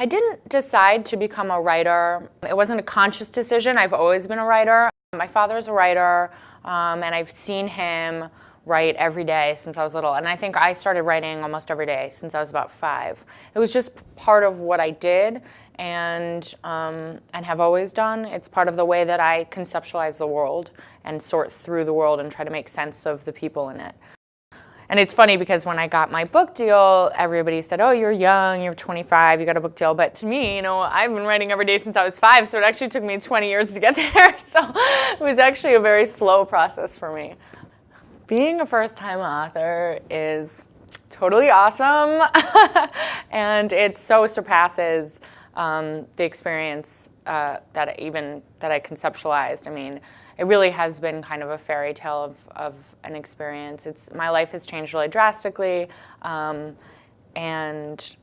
I didn't decide to become a writer. It wasn't a conscious decision. I've always been a writer. My father's a writer, and I've seen him write every day since I was little. And I think I started writing almost every day since I was about 5. It was just part of what I did and have always done. It's part of the way that I conceptualize the world and sort through the world and try to make sense of the people in it. And it's funny because when I got my book deal, everybody said, oh, you're young, you're 25, you got a book deal. But to me, you know, I've been writing every day since I was 5, so it actually took me 20 years to get there. So it was actually a very slow process for me. Being a first-time author is totally awesome, and it so surpasses the experience that I conceptualized. I mean, it really has been kind of a fairy tale of an experience. My life has changed really drastically, and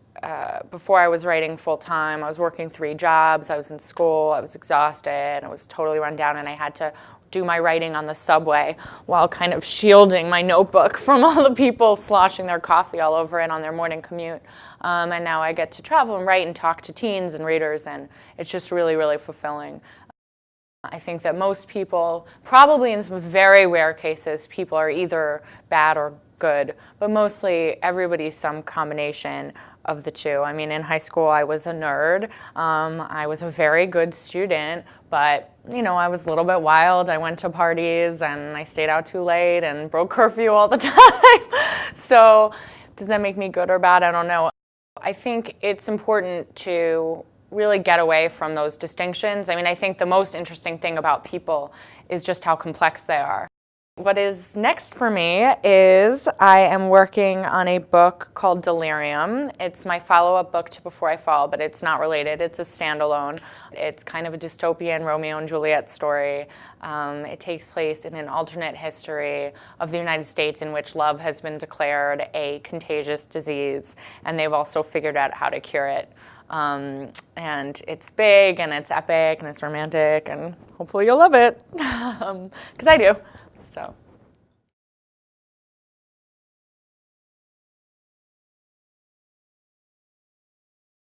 before I was writing full-time, I was working 3 jobs, I was in school, I was exhausted, I was totally run down, and I had to do my writing on the subway while kind of shielding my notebook from all the people sloshing their coffee all over it on their morning commute. And now I get to travel and write and talk to teens and readers, and it's just really, really fulfilling. I think that most people, probably in some very rare cases, people are either bad or good, but mostly everybody's some combination of the two. I mean, in high school, I was a nerd. I was a very good student, but you know, I was a little bit wild. I went to parties and I stayed out too late and broke curfew all the time. So does that make me good or bad? I don't know. I think it's important to really get away from those distinctions. I mean, I think the most interesting thing about people is just how complex they are. What is next for me is I am working on a book called Delirium. It's my follow-up book to Before I Fall, but it's not related. It's a standalone. It's kind of a dystopian Romeo and Juliet story. It takes place in an alternate history of the United States in which love has been declared a contagious disease, and they've also figured out how to cure it. And it's big, and it's epic, and it's romantic, and hopefully you'll love it, because I do. So.